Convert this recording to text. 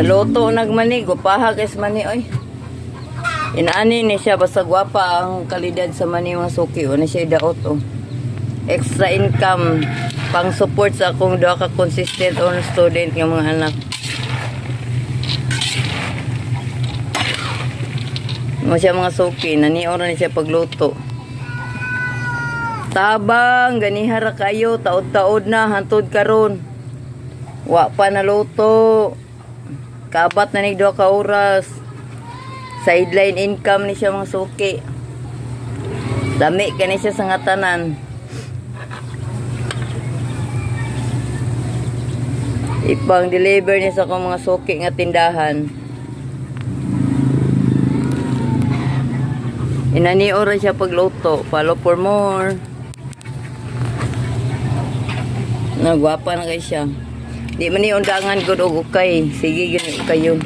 Naluto nagmani, gupaha guys mani oy. Inaani ni siya basta gwapa ang kalidad sa mani mga suki. Wala siya idaot oh. Extra income pang support sa akong duha ka consistent honor student ng mga anak. Mo siya mga suki, naniora ni siya pagluto. Tabang ganihara kayo, taod-taod na hantod karon. Wa pa naluto. Kabat na ni duha ka oras. Sideline income ni siya mga suki. Dami kani siya sa ngatanan. Ipang deliver niya sa akong mga suki nga tindahan. Inaniora siya pagluto. Follow for more. Nagwapa na kayo siya. Di man ni undangan good og ukay. Sige gani kayo.